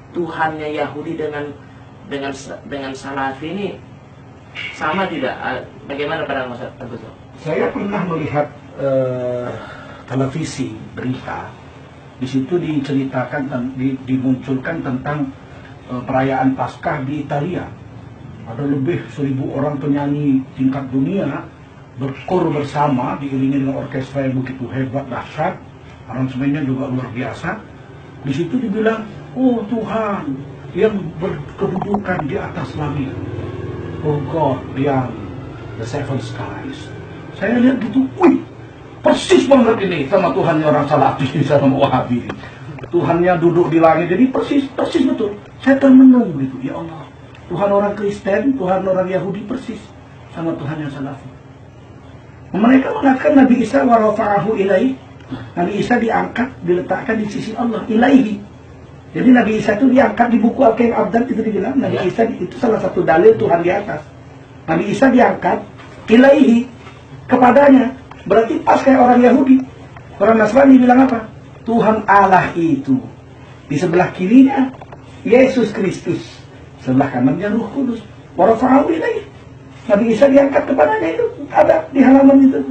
Tuhannya Yahudi dengan Salafi ini sama tidak? Bagaimana pada masa itu? Saya pernah melihat televisi berita. Di situ diceritakan, dimunculkan tentang perayaan Paskah di Italia. Ada lebih 1.000 orang penyanyi tingkat dunia berkor bersama, diiringi dengan orkestra yang begitu hebat, dahsyat, aransemennya juga luar biasa. Di situ dibilang, oh Tuhan yang berkedudukan di atas langit, oh God beyond the seven skies. Saya lihat gitu, wih, persis banget ini sama Tuhannya orang Salafi sama Wahabi. Tuhannya duduk di langit, jadi persis betul. Saya termenung gitu, ya Allah. Tuhan orang Kristen, Tuhan orang Yahudi persis sama Tuhan yang Salafi. Mereka mengatakan Nabi Isa warafa'ahu ilaih. Nabi Isa diangkat, diletakkan di sisi Allah, ilaihi. Jadi Nabi Isa itu diangkat di buku Al-Qaim Abdan, itu dibilang Nabi Isa itu salah satu dalil Tuhan di atas. Nabi Isa diangkat ilaihi, kepadanya. Berarti pas kayak orang Yahudi. Orang Nasrani bilang apa? Tuhan Allah itu. Di sebelah kirinya Yesus Kristus, sebelah kanannya Ruh Kudus. Warafa'ahu ilaihi. Nabi Isa diangkat kepadanya, itu ada di halaman itu.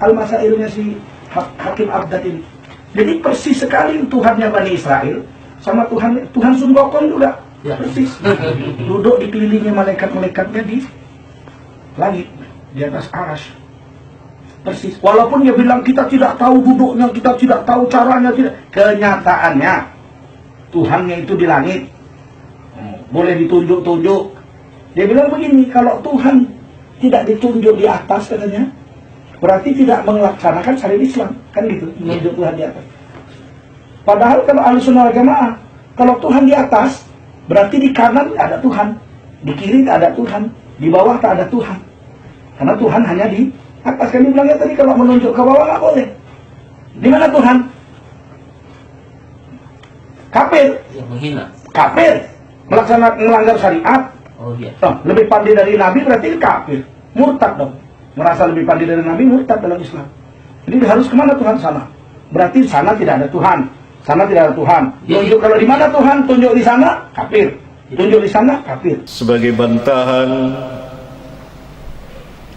Al-Masailnya si Hakim Abdad ini. Jadi persis sekali Tuhannya Bani Israel sama Tuhan Sunggokon juga persis. Duduk dikelilingi malaikat-malaikatnya di langit, di atas arsy. Persis. Walaupun dia bilang kita tidak tahu duduknya, kita tidak tahu caranya, tidak. Kenyataannya Tuhannya itu di langit. Boleh ditunjuk-tunjuk. Dia bilang begini, kalau Tuhan tidak ditunjuk di atas katanya, berarti tidak melaksanakan syariat Islam, kan gitu, menunjuk Tuhan di atas. Padahal kalau Ahlussunnah wal Jamaah, kalau Tuhan di atas, berarti di kanan tidak ada Tuhan, di kiri tidak ada Tuhan, di bawah tak ada Tuhan. Karena Tuhan hanya di atas. Kami bilangnya tadi kalau menunjuk ke bawah nggak boleh. Di mana Tuhan? Kafir. Yang menghina. Kafir. Melanggar syariat. Oh iya. Lebih pandai dari Nabi berarti kafir. Murtad dong. Merasa lebih pandai dari Nabi, murtad dalam Islam. Jadi harus kemana Tuhan? Sana. Berarti sana tidak ada Tuhan. Sana tidak ada Tuhan. Tunjuk kalau di mana Tuhan, tunjuk di sana, kafir. Tunjuk di sana, kafir. Sebagai bantahan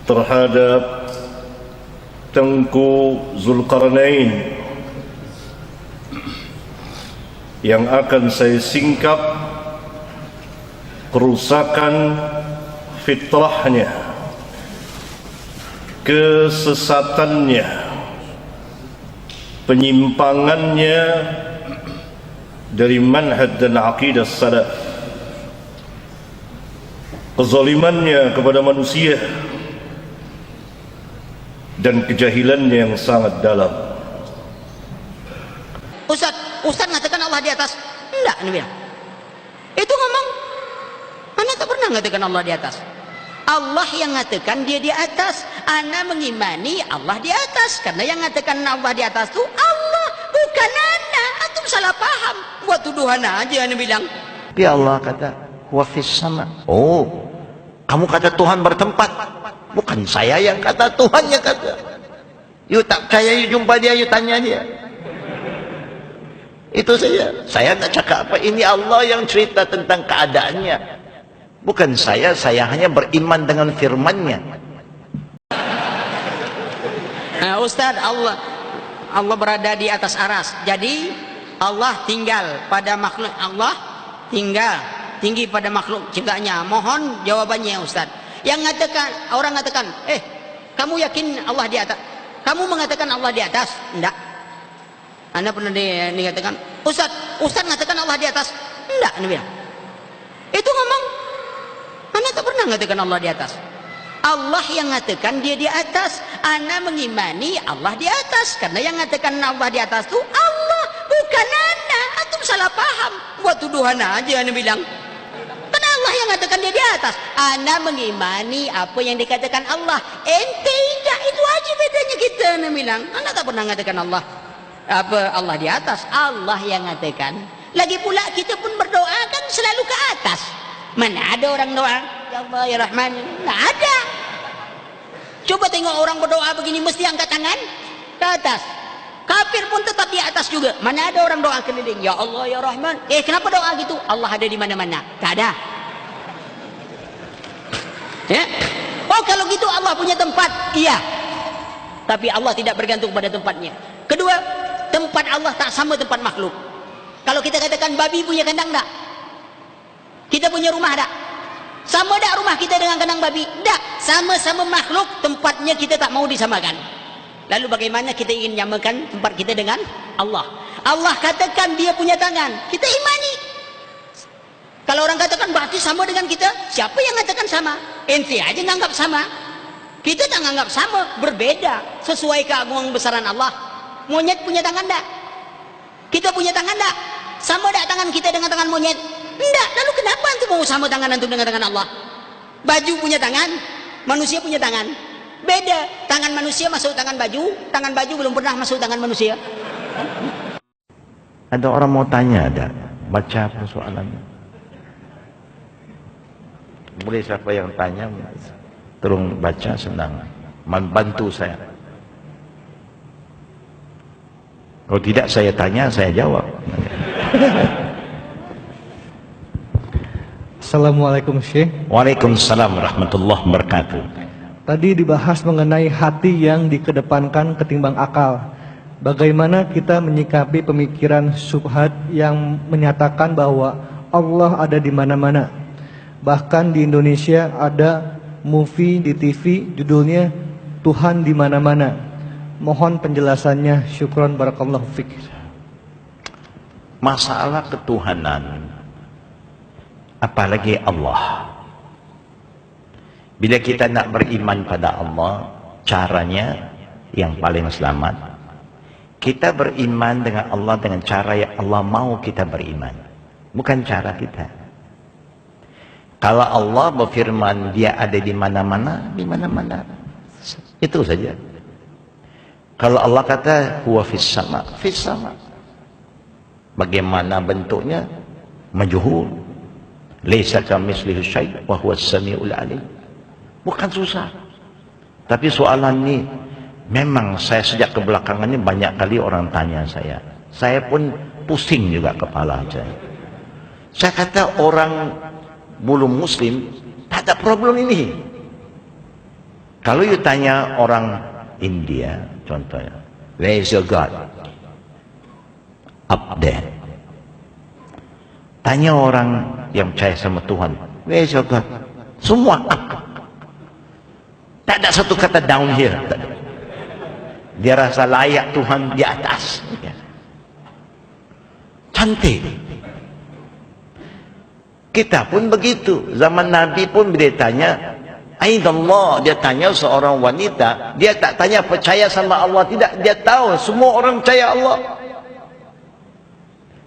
terhadap Tengku Zulkarnain yang akan saya singkap kerusakan fitrahnya, kesesatannya, penyimpangannya dari manhaj dan aqidah salaf, kezalimannya kepada manusia, dan kejahilannya yang sangat dalam. Ustaz mengatakan Allah di atas. Enggak, ini bilang. Itu ngomong, Anda tak pernah mengatakan Allah di atas. Allah yang mengatakan dia di atas. Anda mengimani Allah di atas. Karena yang mengatakan Allah di atas itu Allah, bukan Anda. Antum salah paham. Buat tuduhan aja Anda bilang. Tapi Allah kata, wa fis sama. Oh, kamu kata Tuhan bertempat. Bukan saya yang kata, Tuhan yang kata. Yuk tak percaya, yuk jumpa dia, yuk tanya dia. Itu saja. Saya tak cakap apa. Ini Allah yang cerita tentang keadaannya. Bukan saya hanya beriman dengan firman-Nya. Nah, Ustaz, Allah berada di atas aras. Jadi Allah tinggal pada makhluk. Allah tinggi pada makhluk ciptaannya. Mohon jawabannya Ustaz. Yang ngatakan, orang ngatakan, kamu yakin Allah di atas? Kamu mengatakan Allah di atas? Enggak. Anda pernah dikatakan, Ustaz mengatakan Allah di atas? Enggak, Anda bilang. Itu ngomong, Anda tak pernah mengatakan Allah di atas. Allah yang mengatakan dia di atas. Anda mengimani Allah di atas. Karena yang mengatakan Allah di atas itu Allah, bukan Anda. Antum salah paham. Buat tuduhan aja Anda bilang. Karena Allah yang mengatakan dia di atas. Anda mengimani apa yang dikatakan Allah. Ente tidak. Itu aja bedanya kita Anda bilang. Anda tak pernah mengatakan Allah di atas. Allah yang mengatakan. Lagi pula kita pun berdoa kan selalu ke atas. Mana ada orang doa ya Allah ya Rahman? Nggak ada. Coba tengok orang berdoa begini mesti angkat tangan ke atas. Kafir pun tetap di atas juga. Mana ada orang doa keliling, ya Allah ya Rahman. Kenapa doa gitu? Allah ada di mana-mana. Tak ada. Ya. Oh kalau gitu Allah punya tempat. Iya. Tapi Allah tidak bergantung pada tempatnya. Kedua, tempat Allah tak sama tempat makhluk. Kalau kita katakan babi punya kandang tak? Kita punya rumah tak? Sama tak rumah kita dengan kandang babi? Tak. Sama-sama makhluk, tempatnya kita tak mau disamakan. Lalu bagaimana kita ingin nyamakan tempat kita dengan Allah? Allah katakan dia punya tangan, kita imani. Kalau orang katakan berarti sama dengan kita, siapa yang katakan sama? Ente aja nganggap sama. Kita tak nganggap sama, berbeda sesuai keagungan besaran Allah. Monyet punya tangan tak? Kita punya tangan tak? Sama tak tangan kita dengan tangan monyet? Enggak. Lalu kenapa antum mau sama tangan antum dengan tangan Allah? Baju punya tangan, manusia punya tangan. Beda, tangan manusia masuk tangan baju belum pernah masuk tangan manusia. Ada orang mau tanya, ada baca persoalannya. Boleh siapa yang tanya, tolong baca, senang, membantu saya. Kalau tidak saya tanya, saya jawab. Assalamualaikum Syekh. Waalaikumsalam warahmatullahi wabarakatuh. Tadi dibahas mengenai hati yang dikedepankan ketimbang akal. Bagaimana kita menyikapi pemikiran syubhat yang menyatakan bahwa Allah ada di mana-mana. Bahkan di Indonesia ada movie di TV judulnya Tuhan di mana-mana. Mohon penjelasannya. Syukron barakallahu fik. Masalah ketuhanan, apalagi Allah. Bila kita nak beriman pada Allah, caranya yang paling selamat, kita beriman dengan Allah dengan cara yang Allah mau kita beriman, bukan cara kita. Kalau Allah berfirman dia ada di mana-mana, di mana-mana, itu saja. Kalau Allah kata huwa fis sama, fis sama, bagaimana bentuknya? Majhul. Laisa kamitslihi syai' wa huwas samiul alim. Bukan susah. Tapi soalan ini memang saya sejak kebelakangan ini banyak kali orang tanya saya. Saya pun pusing juga kepala saya. Saya kata orang belum muslim tak ada problem ini. Kalau you tanya orang India contohnya, where is your God? Up there. Tanya orang yang percaya sama Tuhan, where is your God? Semua up. Tak ada satu kata down here. Dia rasa layak Tuhan di atas. Cantik. Kita pun begitu. Zaman Nabi pun bila tanya, Aidallah, dia tanya seorang wanita, dia tak tanya percaya sama Allah, tidak. Dia tahu semua orang percaya Allah.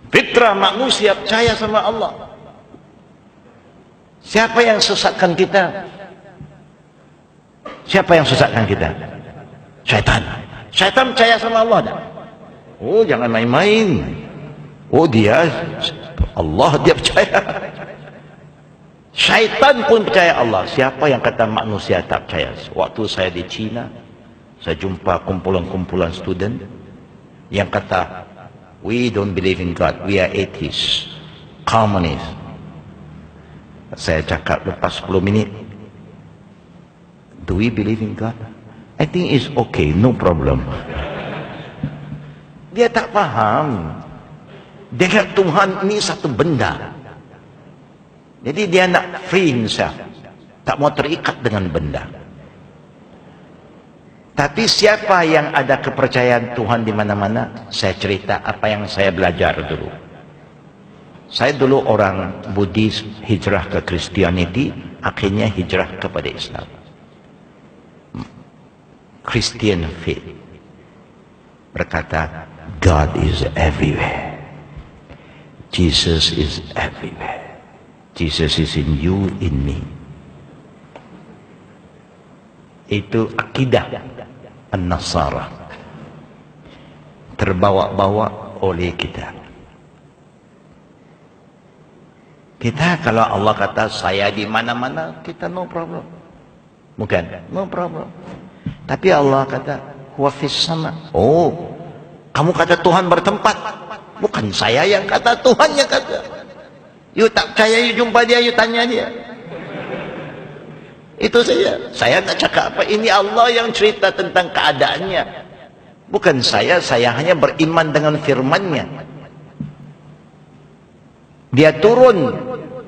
Fitrah manusia percaya sama Allah. Siapa yang sesatkan kita? Siapa yang sesatkan kita? Syaitan. Syaitan percaya sama Allah tak? Oh, jangan main-main. Oh, dia Allah dia percaya. Syaitan pun percaya Allah. Siapa yang kata manusia tak percaya? Waktu saya di China, saya jumpa kumpulan-kumpulan student yang kata, we don't believe in God, we are atheists, communists. Saya cakap lepas 10 minit, do we believe in God? I think it's okay, no problem. Dia tak faham. Dia kata Tuhan ini satu benda. Jadi dia nak free himself. Tak mau terikat dengan benda. Tapi siapa yang ada kepercayaan Tuhan di mana-mana? Saya cerita apa yang saya belajar dulu. Saya dulu orang Buddhis hijrah ke Christianity, akhirnya hijrah kepada Islam. Christian faith berkata God is everywhere, Jesus is everywhere, Jesus is in you, in me. Itu akidah An-Nasara, terbawa-bawa oleh kita. Kita kalau Allah kata saya di mana-mana, kita no problem, bukan? No problem. Tapi Allah kata huwa fis sama. Oh, Kamu kata Tuhan bertempat. Bukan saya yang kata, Tuhan yang kata. You tak percaya, you jumpa dia, you tanya dia. Itu saja. Saya tak cakap apa. Ini Allah yang cerita tentang keadaannya. Bukan saya hanya beriman dengan firman-Nya. Dia turun.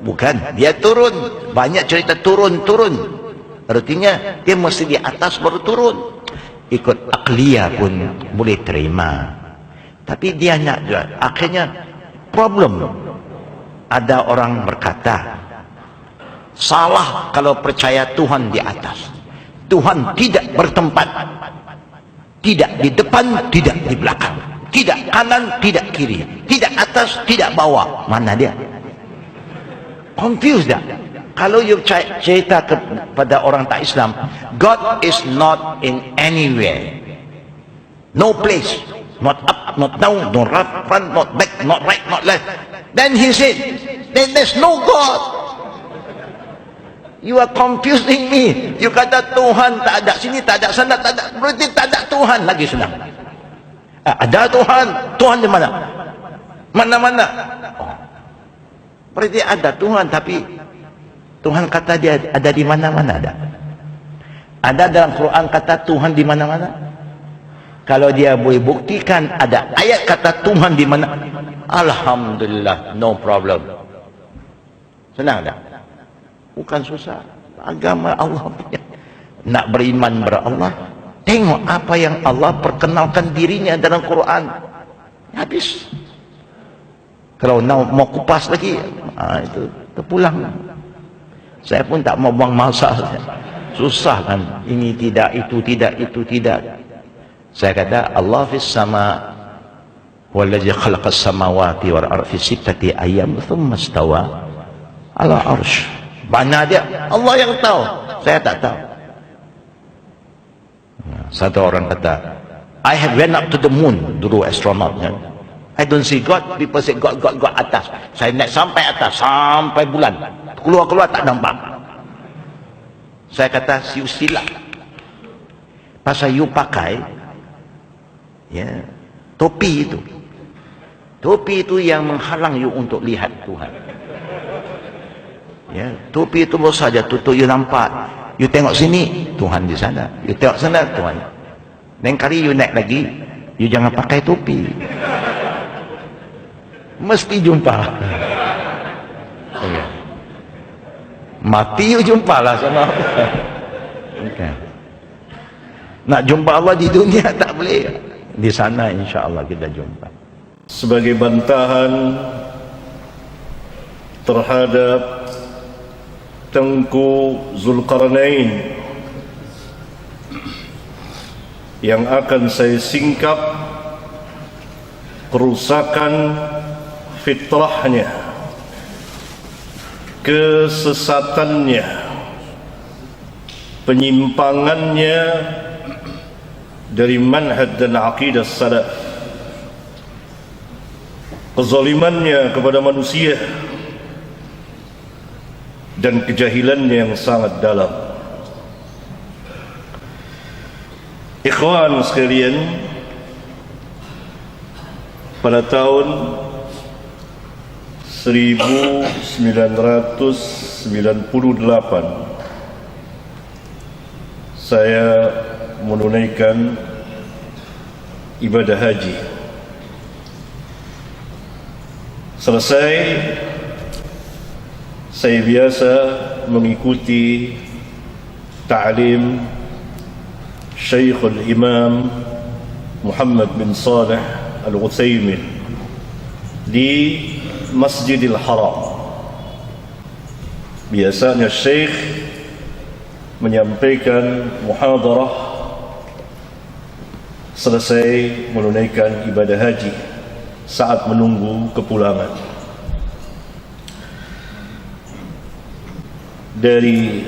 Bukan, dia turun. Banyak cerita turun-turun. Artinya, dia mesti di atas baru turun. Ikut akliyah pun boleh terima. Tapi dia nak juga. Akhirnya, problem. Ada orang berkata, salah kalau percaya Tuhan di atas. Tuhan tidak bertempat. Tidak di depan, tidak di belakang. Tidak kanan, tidak kiri. Tidak atas, tidak bawah. Mana dia? Confused dah. Kalau you cerita kepada orang tak Islam, God is not in anywhere. No place. Not up, not down, not front, not back, not right, not left. Then he said, then there's no God. You are confusing me. You kata Tuhan tak ada sini, tak ada sana, tak ada. Berarti tak ada Tuhan lagi senang. Ada Tuhan. Tuhan di mana? Mana-mana. Oh. Berarti ada Tuhan, tapi Tuhan kata dia ada di mana-mana ada. Ada dalam Quran kata Tuhan di mana-mana. Kalau dia boleh buktikan ada ayat kata Tuhan di mana, alhamdulillah, no problem. Senang tak? Bukan susah. Agama Allah punya. Nak beriman kepada Allah, tengok apa yang Allah perkenalkan dirinya dalam Quran. Habis. Kalau mau kupas lagi, itu terpulang. Saya pun tak mau buang masa. Susah kan. Ini tidak, itu tidak, itu tidak. Saya kata Allah fis sama wallazi khalaqas samawati wal ardi fi sittati ayyam thumma istawa ala arsy. Mana dia? Allah yang tahu. Saya tak tahu. Satu orang kata, I have went up to the moon, dulu astronaut kan. I don't see God. People say God atas. Saya naik sampai atas, sampai bulan. Keluar tak nampak. Saya kata, you silap. Pasal you pakai ya, topi itu. Topi itu yang menghalang you untuk lihat Tuhan. Ya, topi itu baru saja tutup you nampak. You tengok sini, Tuhan di sana. You tengok sana, Tuhan. Dan kali you naik lagi, you jangan pakai topi. Mesti jumpa. Okay. Mati you jumpalah sama Allah. Okay. Nak jumpa Allah di dunia tak boleh. Di sana insya-Allah kita jumpa. Sebagai bantahan terhadap Tengku Zulkarnain yang akan saya singkap kerusakan fitrahnya, kesesatannya, penyimpangannya dari manhaj dan aqidah salaf, kezalimannya kepada manusia dan kejahilannya yang sangat dalam. Ikhwan sekalian, pada tahun 1998 saya menunaikan ibadah haji. Selesai, saya biasa mengikuti ta'lim Syekhul Imam Muhammad bin Salih Al-Utsaimin di Masjidil Haram. Biasanya Syekh menyampaikan muhadarah selesai menunaikan ibadah haji saat menunggu kepulangan. Dari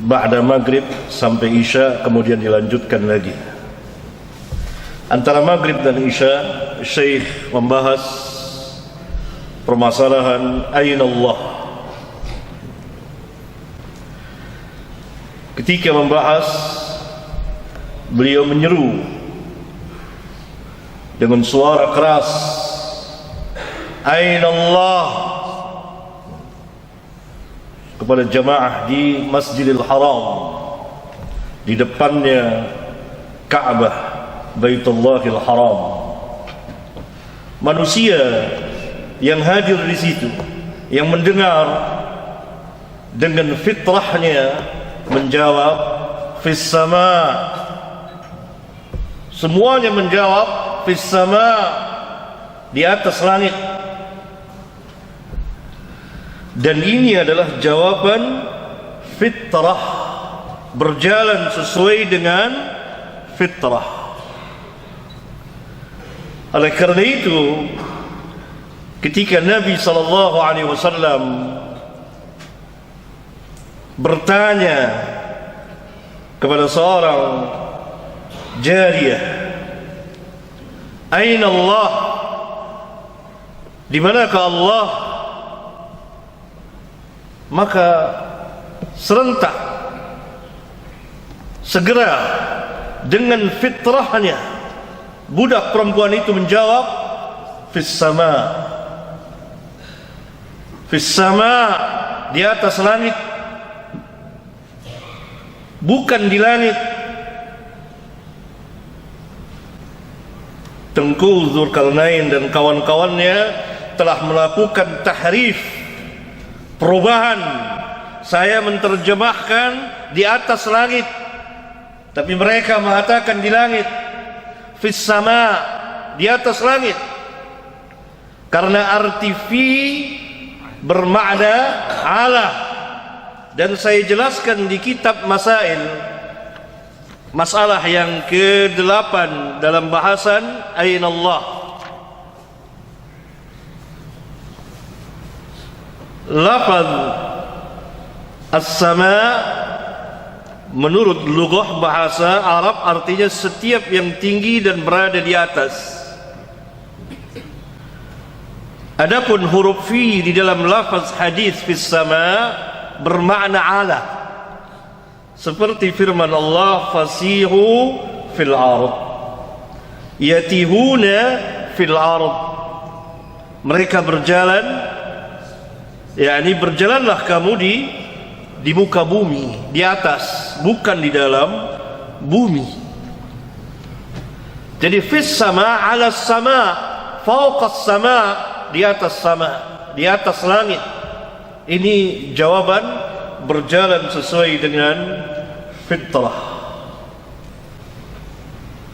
ba'da maghrib sampai isya, kemudian dilanjutkan lagi. Antara maghrib dan isya, Syekh membahas permasalahan Aina Allah. Ketika membahas, beliau menyeru dengan suara keras, Aina Allah, kepada jamaah di Masjidil Haram, di depannya Ka'bah, Baitullahil Haram. Manusia yang hadir di situ, yang mendengar, dengan fitrahnya menjawab fis sama. Semuanya menjawab fis sama, di atas langit. Dan ini adalah jawaban fitrah, berjalan sesuai dengan fitrah. Oleh karena itu, ketika Nabi SAW bertanya kepada seorang jariyah, Aina Allah, di manakah Allah? Maka serentak, segera dengan fitrahnya, budak perempuan itu menjawab fis sama. Fis sama, di atas langit, bukan di langit. Tengku Dzulkarnain dan kawan-kawannya telah melakukan tahrif, perubahan. Saya menerjemahkan di atas langit, tapi mereka mengatakan di langit. Fis sama, di atas langit. Karena arti fi bermakna ala. Dan saya jelaskan di kitab Masail, masalah yang ke-8 dalam bahasan Aina Allah. Lafaz as-sama menurut lughah bahasa Arab artinya setiap yang tinggi dan berada di atas. Adapun huruf fi di dalam lafaz hadis fis sama bermakna ala, seperti firman Allah, fasihu fil ard, yatihuna fil ard, mereka berjalan, yakni berjalanlah kamu di muka bumi, di atas, bukan di dalam bumi. Jadi fis sama, ala sama, fawqas sama, di atas sama, di atas langit. Ini jawaban berjalan sesuai dengan fitrah.